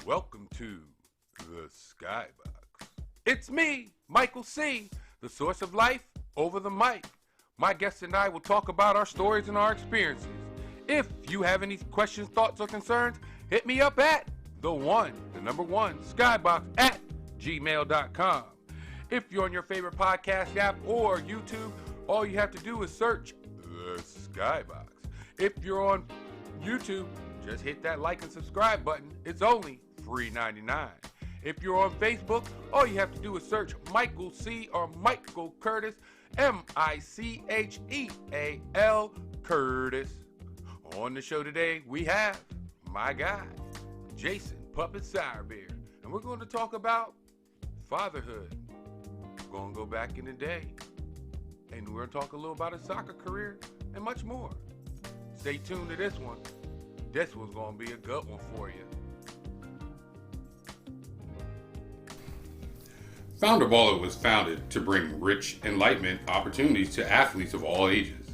Welcome to the Skybox. It's me, Michael C., the source of life over the mic. My guests and I will talk about our stories and our experiences. If you have any questions, thoughts, or concerns, hit me up at the number one, Skybox at gmail.com. If you're on your favorite podcast app or YouTube, all you have to do is search the Skybox. If you're on YouTube, just hit that like and subscribe button. It's only $3.99. If you're on Facebook, all you have to do is search Michael C. or Michael Curtis, Micheal Curtis. On the show today, we have my guy, Jason Puppet Sourbeer, and we're going to talk about fatherhood. We're going to go back in the day, and we're going to talk a little about his soccer career and much more. Stay tuned to this one. This one's going to be a good one for you. Founder Baller was founded to bring rich enlightenment opportunities to athletes of all ages.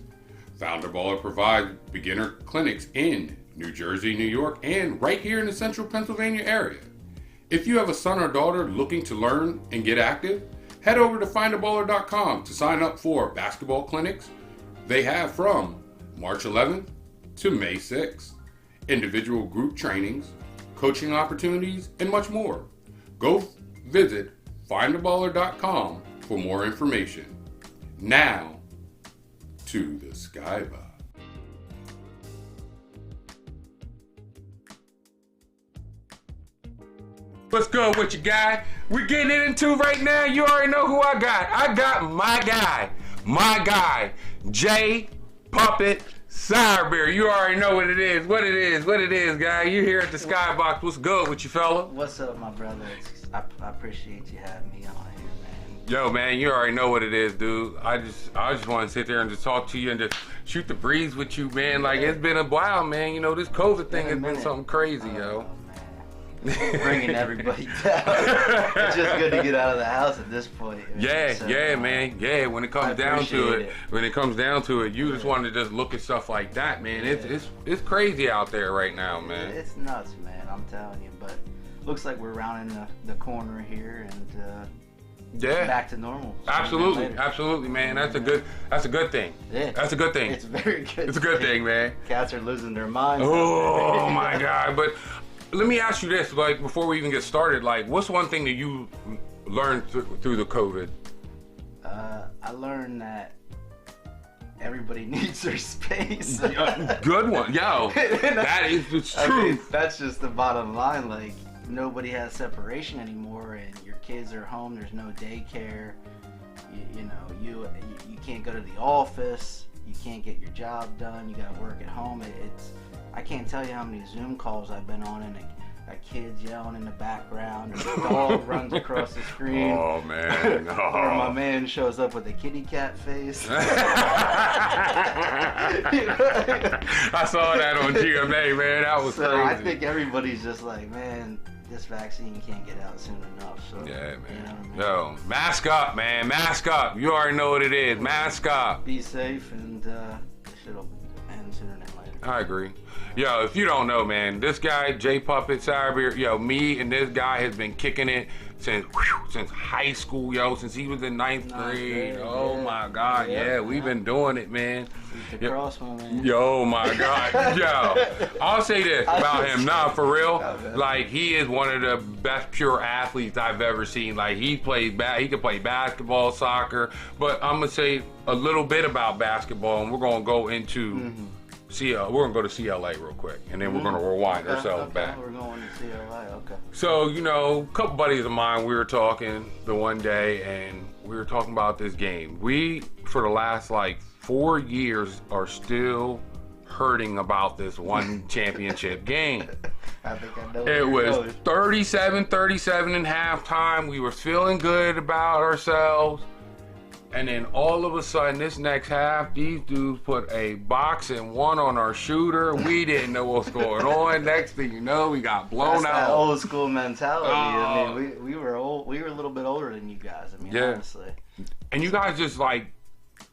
Founder Baller provides beginner clinics in New Jersey, New York, and right here in the central Pennsylvania area. If you have a son or daughter looking to learn and get active, head over to findaballer.com to sign up for basketball clinics they have from March 11th to May 6th, individual group trainings, coaching opportunities, and much more. Go visit findaballer.com for more information. Now, to the Skybox. What's good with you, guy? We're getting it into right now. You already know who I got. I got my guy, J Puppet Sourbeer. You already know what it is, guy. You here at the Skybox. What's good with you, fella? What's up, my brother? I appreciate you having me on here, man. Yo, man, you already know what it is, dude. I just want to sit there and just talk to you and just shoot the breeze with you, man. Like, it's been a while, man. You know, this COVID thing has been something crazy, yo. Bringing everybody down. It's just good to get out of the house at this point. Man. Yeah, when it comes down to it, you just want to just look at stuff like that, man. Yeah. It's crazy out there right now, man. It's nuts, man. I'm telling you. But looks like we're rounding the corner here and back to normal. Absolutely, man. That's a good thing. Yeah. That's a good thing. It's very good. It's a good thing, man. Cats are losing their minds. Oh my God! But let me ask you this, like, before we even get started, like, what's one thing that you learned through the COVID? I learned that everybody needs their space. Good one. Yo, that is the truth. I mean, that's just the bottom line. Like, nobody has separation anymore, and your kids are home. There's no daycare. You can't go to the office. You can't get your job done. You got to work at home. I can't tell you how many Zoom calls I've been on and a kid's yelling in the background, or the dog runs across the screen. Oh, man. Or my man shows up with a kitty cat face. I saw that on GMA, man. That was crazy. I think everybody's just like, man, this vaccine can't get out soon enough. So, yeah, man. You know what I mean? Yo, mask up, man. Mask up. You already know what it is. Mask up. Be safe, and shit'll end sooner than later. I agree. Yo, if you don't know, man, this guy, J Puppet Sourbeer, yo, me and this guy has been kicking it since high school, yo, since he was in ninth grade. Oh, my God. Yeah, we've been doing it, man. Cross, my man. Yo, my God. Yo, I'll say this about him. Nah, for real. Like, he is one of the best pure athletes I've ever seen. Like, he can play basketball, soccer, but I'm going to say a little bit about basketball, and we're going to go into... we're going to go to CLA real quick, and then we're going to rewind ourselves back. We're going to CLA, okay. So, a couple buddies of mine, we were talking the one day, and we were talking about this game. We, for the last, 4 years, are still hurting about this one championship game. I think I know. It was 37-37 in halftime. We were feeling good about ourselves. And then all of a sudden, this next half, these dudes put a box and one on our shooter. We didn't know what was going on. Next thing you know, we got blown out. That old school mentality. I mean, we were old. We were a little bit older than you guys. I mean, honestly. And you guys just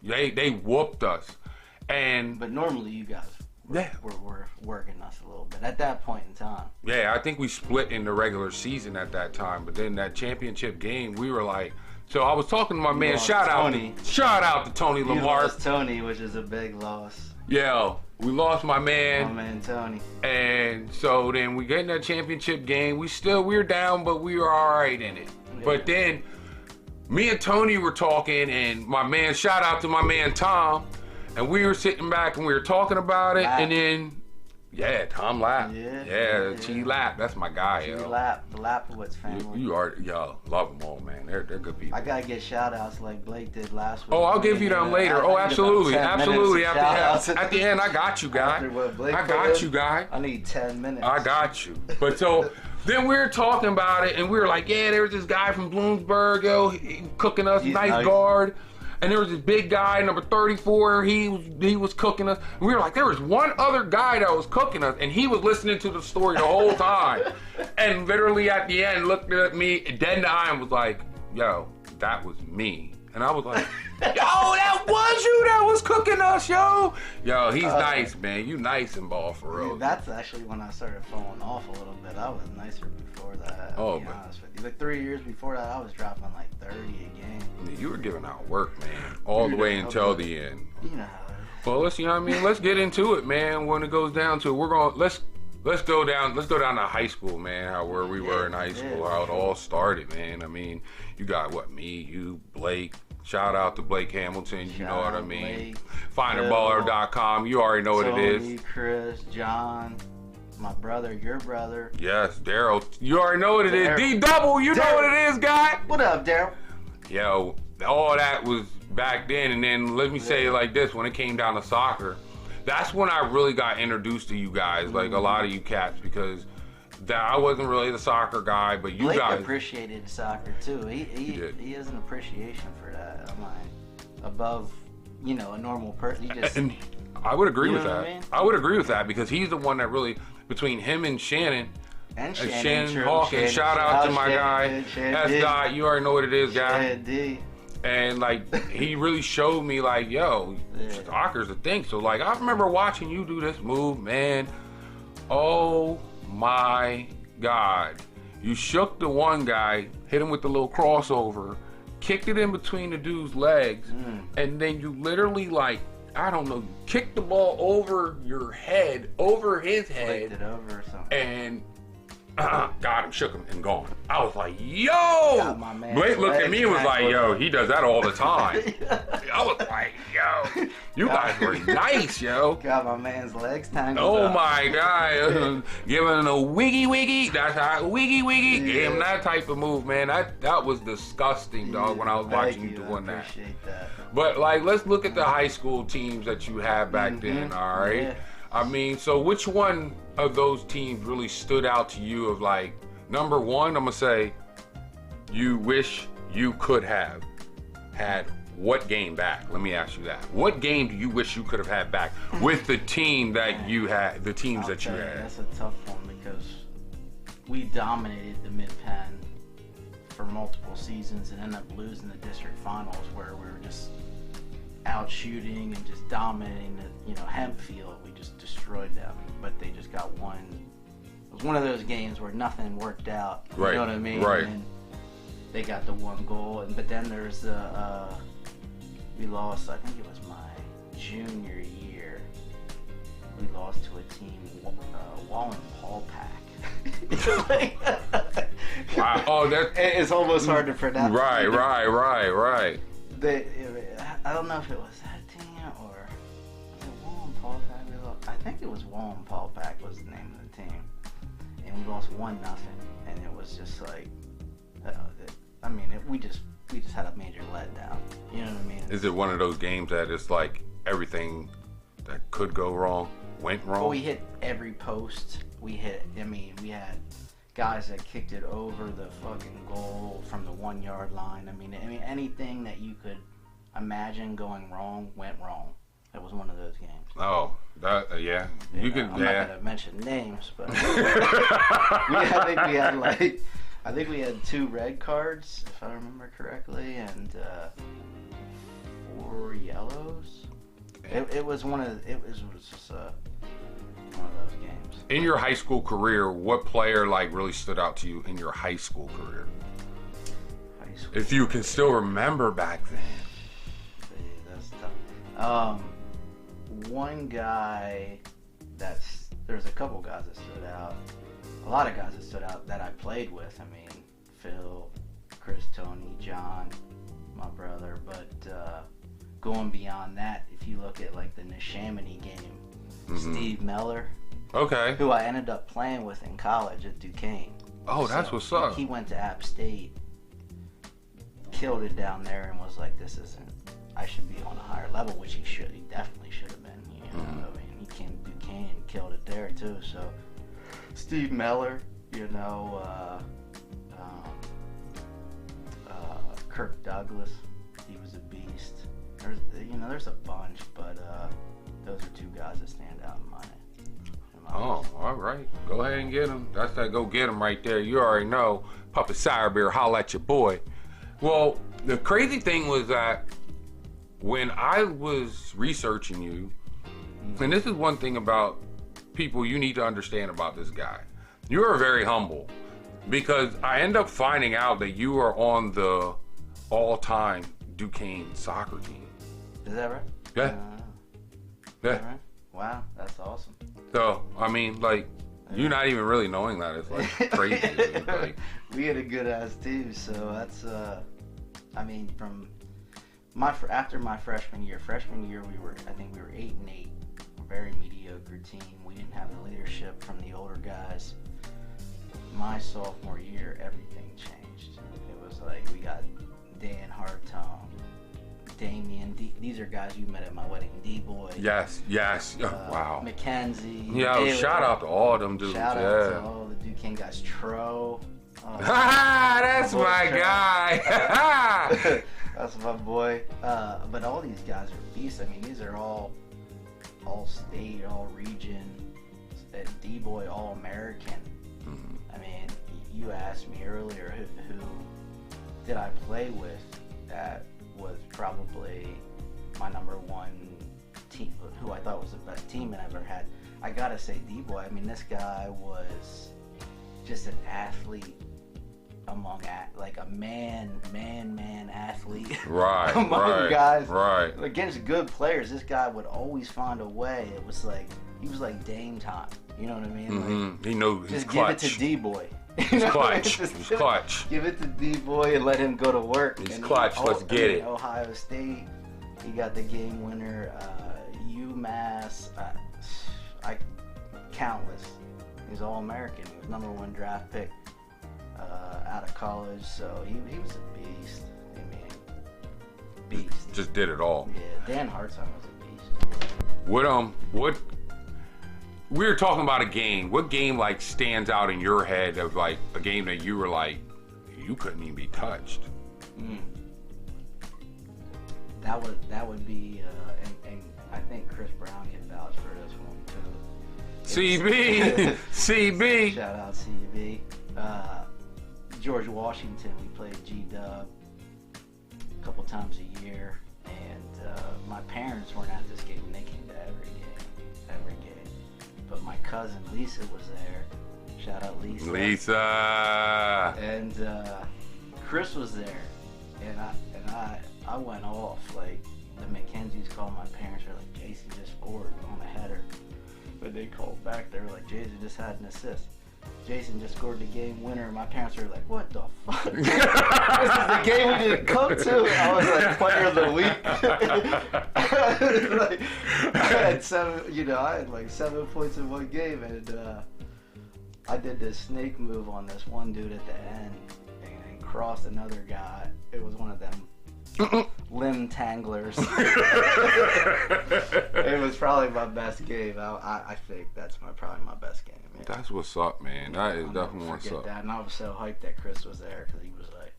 they whooped us. But normally you guys were working us a little bit at that point in time. Yeah, I think we split in the regular season at that time, but then that championship game, we were like, so I was talking to my man, shout out to Tony Lamar. Lost Tony, which is a big loss. Yeah, we lost my man. My man Tony. And so then we get in that championship game. We were down, but we were all right in it. Yeah. But then me and Tony were talking, and my man, shout out to my man Tom, and we were sitting back and we were talking about it, and then Tom Lapp. Yeah. T Lapp. That's my guy, yo. T Lapp, the Lapowitz family. You are, love them all, man. They're good people. I gotta get shout outs like Blake did last week. Oh, I'll give you them later. Oh, absolutely. At the end, I got you, guy. I need 10 minutes. I got you. But so then we were talking about it, and we were like, there was this guy from Bloomsburg, yo, he cooking us, nice guard. And there was this big guy, number 34, he was cooking us. And we were like, there was one other guy that was cooking us, and he was listening to the story the whole time. And literally at the end, looked at me, dead in the eye, and was like, yo, that was me. And I was like, yo, that was you that was cooking us, yo. Yo, he's nice, man. You nice and ball for real. That's actually when I started falling off a little bit. I was nicer before that, to be honest with you. Like 3 years before that, I was dropping like 30 a game. You were giving out work, man, all the way until the end. You know how it is. Well, let's get into it, man. When it goes down to it, let's go down to high school, man. Where we were in high school, how it all started, man. I mean, you got me, you, Blake. Shout out to Blake Hamilton, you know what I mean. Finderballer.com, you already know what it is. Tony, Chris, John, my brother, your brother. Yes, Daryl, you already know what it is. D-Double, you know what it is, guy. What up, Daryl? Yo, all that was back then, and then let me say it like this, when it came down to soccer, that's when I really got introduced to you guys, like a lot of you cats, because I wasn't really the soccer guy, but you Blake guys appreciated soccer too. He has an appreciation for that. I'm like above, a normal person. And I would agree with that. I mean? I would agree with that because he's the one that really, between him and Shannon Hawk, and shout out to my guy, S. You already know what it is, guy. And like he really showed me like, yo, soccer's a thing. So like I remember watching you do this move, man. Oh my God. You shook the one guy, hit him with the little crossover, kicked it in between the dude's legs, and then you literally kicked the ball over your head, over his head. Flicked it over or something. And got him, shook him, and gone. I was like, yo! Blake looked at me and was like, yo, he does that all the time. I was like, yo, you guys were nice, yo. Got my man's legs tangled up. My God. Giving him a wiggy. That's how, wiggy. Gave him that type of move, man. That was disgusting, dog, when I was watching you doing that. I appreciate that. But, let's look at the high school teams that you had back then, all right? Yeah. I mean, so which one of those teams really stood out to you of number one, I'm going to say, you wish you could have had what game back? Let me ask you that. What game do you wish you could have had back with the team that you had, the teams that you had? That's a tough one because we dominated the Mid-Penn for multiple seasons and ended up losing the district finals where we were just out shooting and just dominating the Hempfield. We just destroyed them, but they just got one. It was one of those games where nothing worked out. You know what I mean? Right. And they got the one goal, but then there's we lost. I think it was my junior year. We lost to a team, Wallen Paul Pack. Wow. Oh, it's almost hard to pronounce. Right. I don't know if it was that team or was it Wallen Paul Pack. I think it was Wallen Paul Pack was the name of the team, and we lost 1-0, and it was just like, we just had a major letdown. You know what I mean? Is it one of those games that it's like everything that could go wrong went wrong? Well, we hit every post. We had guys that kicked it over the fucking goal from the 1 yard line. I mean, anything that you could imagine going wrong went wrong. It was one of those games. Oh, that yeah. I'm not gonna mention names, but I think we had 2 red cards, if I remember correctly, and 4 yellows. It was just one of those games. In your high school career, what player like really stood out to you in your high school career? High school if you can still remember back then. That's tough. One guy there's a couple guys that stood out. A lot of guys that stood out that I played with. I mean, Phil, Chris, Tony, John, my brother. But going beyond that, if you look at like the Neshaminy game, Steve Meller. Okay. Who I ended up playing with in college at Duquesne. Oh, that's what's up. He went to App State, killed it down there, and was like, "This isn't. I should be on a higher level," which he should. He definitely should have been. You know, I mean, he came to Duquesne and killed it there too. So, Steve Meller, you know, Kirk Douglas, he was a beast. There's a bunch, but those are two guys that stand out in my. Oh, all right. Go ahead and get him. That's that. Go get him right there. You already know. Puppet Sourbeer, holla at your boy. Well, the crazy thing was that when I was researching you, and this is one thing about people you need to understand about this guy. You are very humble because I end up finding out that you are on the all-time Duquesne soccer team. Is that right? Yeah. Yeah. Right? Wow, that's awesome. So, I mean, like, you're not even really knowing that. It's like crazy. Dude. Like, we had a good ass team, so that's, I mean, from after my freshman year I think we were 8-8, a very mediocre team. We didn't have the leadership from the older guys. My sophomore year, everything changed. It was like we got Dan Hartong, Damien, these are guys you met at my wedding. D-Boy. Yes. Wow. Mackenzie. Yeah, Taylor. Shout out to all them dudes. Shout out to all the Duquesne guys. Tro. That's my guy. That's my boy. But all these guys are beasts. I mean, these are all state, all region. D-Boy, all American. Mm-hmm. I mean, you asked me earlier who did I play with that was probably my number one team, who I thought was the best team I ever had. I gotta say D-Boy. I mean, this guy was just an athlete among like a man athlete. Right, among guys. Right. Against good players, this guy would always find a way. It was like he was like Dame time. You know what I mean? Mm-hmm. Like, he knows he's clutch. Give it to D-Boy. He's clutch. He's clutch. Give it to D-Boy and let him go to work. He's clutch. Let's get it. Ohio State, he got the game winner. UMass, countless. He's All-American. He was number one draft pick out of college, so he was a beast. I mean, beast. Just did it all. Yeah, Dan Hartson was a beast. What? We were talking about a game. What game like stands out in your head of like a game that you were like, you couldn't even be touched? That would be, and I think Chris Brown can vouch for this one too. CB. Shout out CB. George Washington, we played G-Dub a couple times a year, and my parents weren't at this game, and they came to every game. But my cousin Lisa was there. Shout out Lisa. And Chris was there, and I went off. Like the Mackenzies called my parents. Were like, Jason just scored on a header. But they called back. They were like, Jason just had an assist. Jason just scored the game winner. And my parents were like, what the fuck? This is the game we didn't come to. I was like, player of the week. Like, I had like 7 points in one game, and I did this snake move on this one dude at the end and crossed another guy. It was one of them limb tanglers. It was probably my best game. I think that's probably my best game. Yeah. That's what's up, man. That is definitely what's up. That. And I was so hyped that Chris was there because he was like,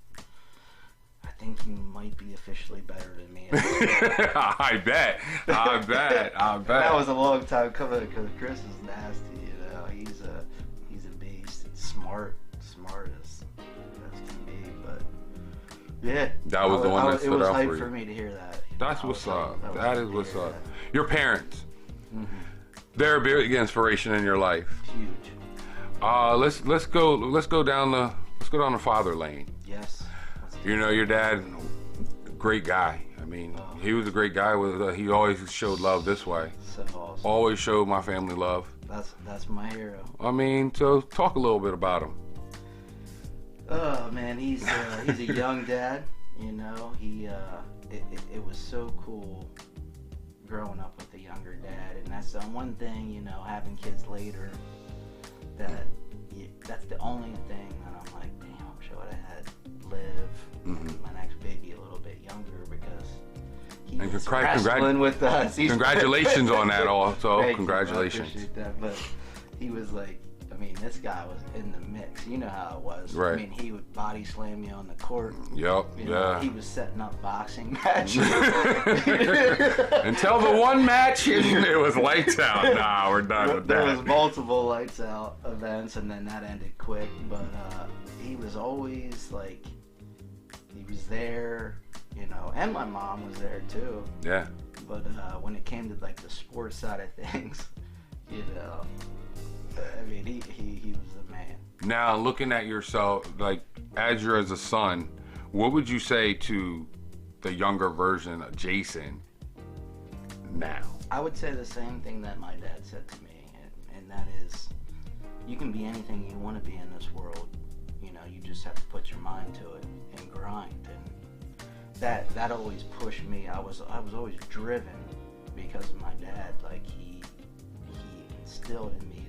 I think you might be officially better than me. I bet. That was a long time coming because Chris is nasty. You know, he's a beast. Smart as can be. But yeah, that was the one that stood out for you. It was hype for me to hear that. That's what's up. That is what's up. Your parents. They're a big inspiration in your life. Huge. Let's go down the father lane. Yes. You know, your dad, great guy. I mean, he was a great guy. He always showed love this way. So awesome. Always showed my family love. That's my hero. I mean, so talk a little bit about him. Oh man, he's a young dad. You know, it was so cool growing up with a younger dad, and that's the one thing, you know, having kids later, that's the only thing that I'm like, damn, I wish I would have had Liv, my next baby, a little bit younger, because he was wrestling with us. Congratulations on that also. Thank Congratulations. You, I appreciate that, but he was like, I mean, this guy was in the mix. You know how it was. Right. I mean, he would body slam you on the court. Yep. You know, he was setting up boxing matches. Until the one match, it was lights out. Nah, we're done with that. There was multiple lights out events, and then that ended quick. But he was always like, he was there, you know, and my mom was there too. Yeah. But when it came to like the sports side of things, you know, I mean, he was the man. Now, looking at yourself, like, as you're as a son, what would you say to the younger version of Jason now? I would say the same thing that my dad said to me, and that is, you can be anything you want to be in this world. You know, you just have to put your mind to it and grind. And that always pushed me. I was always driven because of my dad. Like, he instilled in me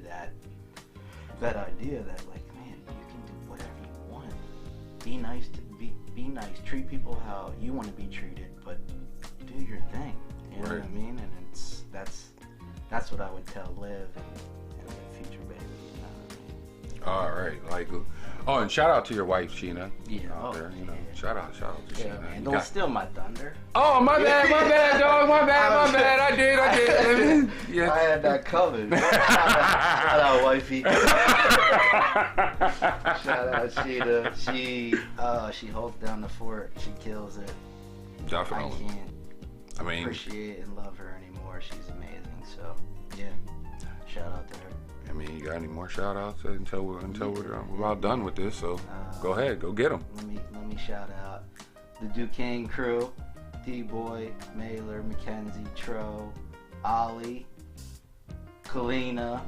that idea that, like, man, you can do whatever you want. Be nice, treat people how you want to be treated, but do your thing. You know what I mean? And that's what I would tell Liv and the future baby. You know what I mean? All right, like, oh, and shout out to your wife, Sheena. Yeah. Out there, you know. Shout out to Sheena. Man, don't steal my thunder. Oh, my bad, dog. My bad. I did. Yeah. I had that covered. Shout out, wifey. Shout out, Sheena. She holds down the fort. She kills it. Definitely. I can't appreciate and love her anymore. She's amazing. So, yeah. Shout out to her. I mean, you got any more shout outs until we're about done with this? So go ahead, go get them. Let me shout out the Duquesne crew: D-Boy, Mailer, Mackenzie, Tro, Ollie, Kalina.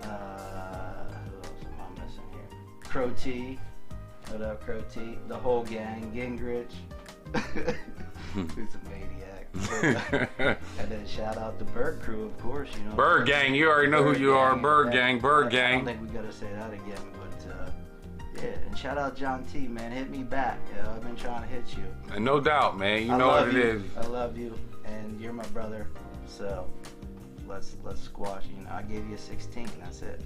Who else am I missing here? Crow T. What up, Crow T? The whole gang, Gingrich. Who's a maniac. And then shout out the Bird crew, of course. You know, Bird Gang, you already know who you are. Bird Gang. I don't think we gotta say that again, but yeah. And shout out John T, man. Hit me back. I've been trying to hit you. And no doubt, man. You know what it is. I love you, and you're my brother. So let's squash. You know, I gave you a 16. That's it.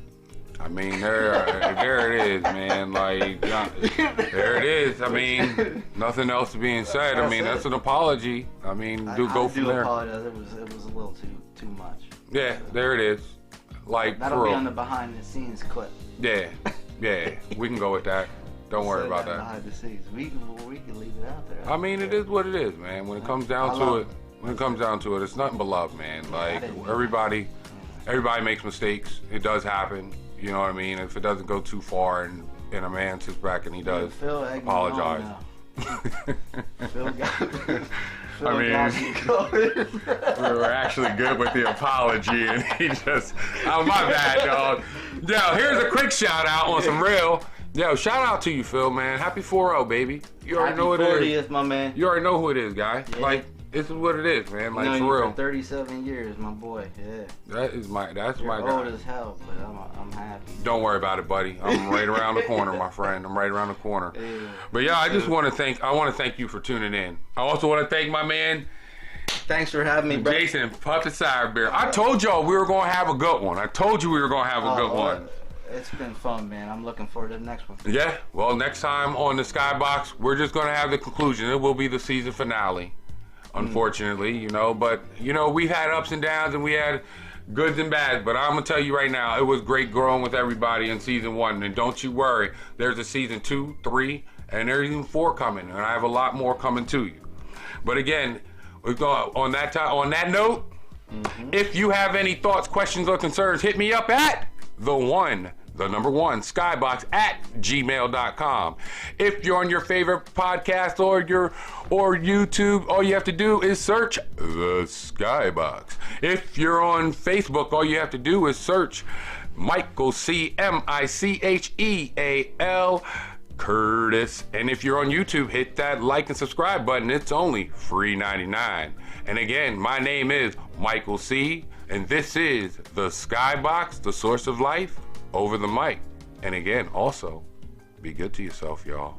I mean, there it is, man. Like, there it is. I mean, nothing else being said. I mean, that's an apology. I mean, go from there. I apologize. It was a little too much. Yeah, there it is. Like, that'll be on the behind the scenes clip. Yeah, we can go with that. Don't worry about that. Behind the scenes, we can leave it out there. I mean, it is what it is, man. When it comes down to it, it's nothing but love, man. Like, everybody makes mistakes. It does happen. You know what I mean? If it doesn't go too far and a man sits back and he does apologize. Phil I mean, we were actually good with the apology, and he just, oh, my bad, dog. Yo, here's a quick shout out on some real. Yo, shout out to you, Phil, man. Happy 4-0, baby. You already know what it is. My man. You already know who it is, guy. Yeah. Like, this is what it is, man. Like, for real. For 37 years, my boy. Yeah. That's my You're guy. old as hell, but I'm happy. Don't worry about it, buddy. I'm right around the corner, my friend. I'm right around the corner. Yeah. But yeah, I just want to thank you for tuning in. I also want to thank my man. Thanks for having me, bro. Jason, Puppet Sourbeer. I told y'all we were going to have a good one. one. It's been fun, man. I'm looking forward to the next one. Yeah. Well, next time on the Skybox, we're just going to have the conclusion. It will be the season finale. Unfortunately, you know, but you know, we've had ups and downs and we had goods and bads, but I'm gonna tell you right now, it was great growing with everybody in season 1, and don't you worry, there's a season 2, 3, and there's even 4 coming, and I have a lot more coming to you. But again, we're going on that note, If you have any thoughts, questions, or concerns, hit me up at the number one, Skybox@gmail.com. If you're on your favorite podcast or YouTube, all you have to do is search the Skybox. If you're on Facebook, all you have to do is search Michael C. Micheal Curtis. And if you're on YouTube, hit that like and subscribe button. It's only $3.99. And again, my name is Michael C. And this is the Skybox, the source of life over the mic. And again, also, be good to yourself, y'all.